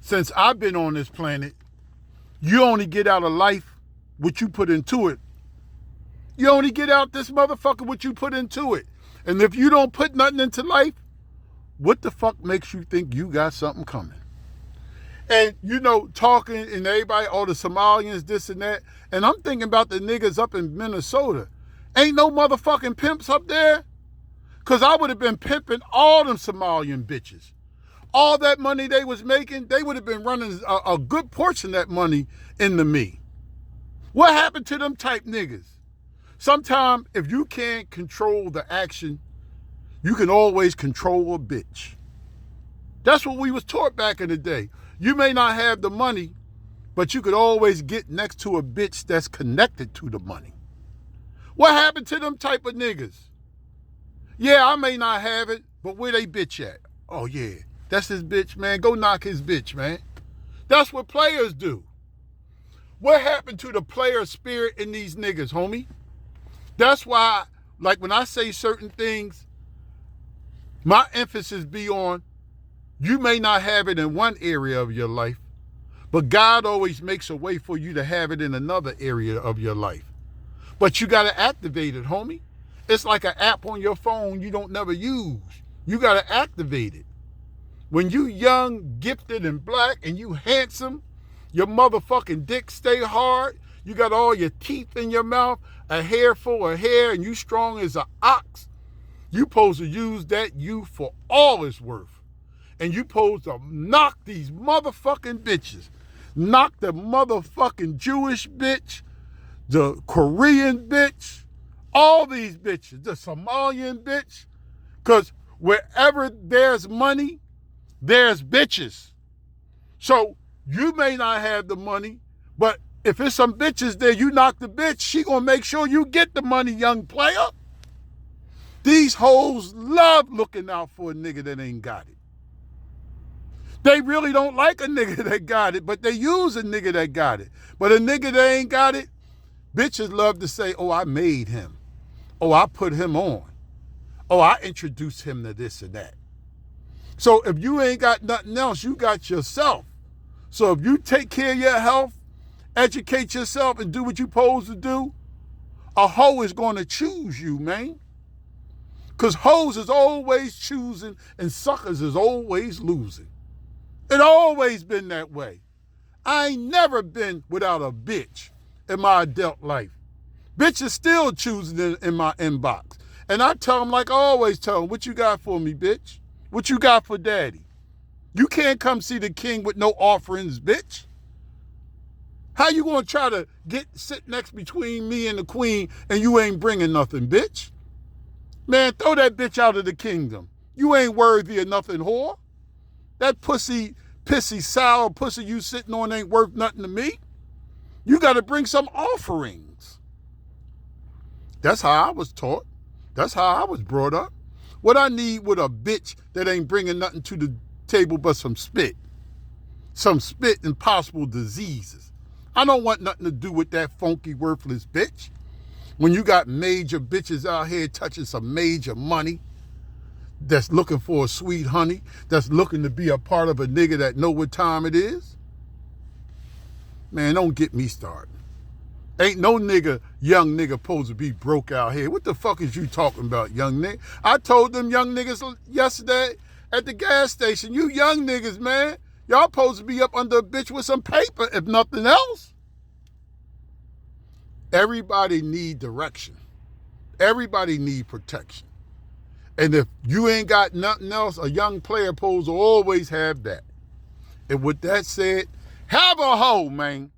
since I've been on this planet, you only get out of life what you put into it. You only get out this motherfucker what you put into it. And if you don't put nothing into life, what the fuck makes you think you got something coming? And, talking and everybody, all the Somalians, this and that. And I'm thinking about the niggas up in Minnesota. Ain't no motherfucking pimps up there? Because I would have been pimping all them Somalian bitches. All that money they was making, they would have been running a good portion of that money into me. What happened to them type niggas? Sometimes if you can't control the action, you can always control a bitch. That's what we was taught back in the day. You may not have the money, but you could always get next to a bitch that's connected to the money. What happened to them type of niggas? Yeah, I may not have it, but where they bitch at? Oh yeah, that's his bitch, man. Go knock his bitch, man. That's what players do. What happened to the player spirit in these niggas, homie? That's why, like when I say certain things, my emphasis be on, you may not have it in one area of your life, but God always makes a way for you to have it in another area of your life. But you got to activate it, homie. It's like an app on your phone you don't never use. You got to activate it. When you young, gifted, and black, and you handsome, your motherfucking dick stay hard, you got all your teeth in your mouth, a hair full of hair, and you strong as an ox, you supposed to use that youth for all it's worth. And you supposed to knock these motherfucking bitches. Knock the motherfucking Jewish bitch, the Korean bitch, all these bitches, the Somalian bitch. Because wherever there's money, there's bitches. So you may not have the money, but if there's some bitches there, you knock the bitch, she gonna make sure you get the money, young player. These hoes love looking out for a nigga that ain't got it. They really don't like a nigga that got it, but they use a nigga that got it. But a nigga that ain't got it, bitches love to say, oh, I made him. Oh, I put him on. Oh, I introduced him to this and that. So if you ain't got nothing else, you got yourself. So if you take care of your health, educate yourself, and do what you're supposed to do, a hoe is going to choose you, man. Because hoes is always choosing and suckers is always losing. It always been that way. I ain't never been without a bitch in my adult life. Bitches still choosing in my inbox. And I tell them like I always tell them, what you got for me, bitch? What you got for daddy? You can't come see the king with no offerings, bitch. How you gonna try to sit next between me and the queen and you ain't bringing nothing, bitch? Man, throw that bitch out of the kingdom. You ain't worthy of nothing, whore. That pissy, sour pussy you sitting on ain't worth nothing to me. You got to bring some offerings. That's how I was taught. That's how I was brought up. What I need with a bitch that ain't bringing nothing to the table but some spit. Some spit and possible diseases. I don't want nothing to do with that funky, worthless bitch. When you got major bitches out here touching some major money, that's looking for a sweet honey, that's looking to be a part of a nigga that know what time it is. Man, don't get me started. Ain't no nigga, young nigga supposed to be broke out here. What the fuck is you talking about, young nigga? I told them young niggas yesterday at the gas station, you young niggas, man, y'all supposed to be up under a bitch with some paper, if nothing else. Everybody need direction. Everybody need protection. And if you ain't got nothing else, a young player supposed to always have that. And with that said, have a hoe, man.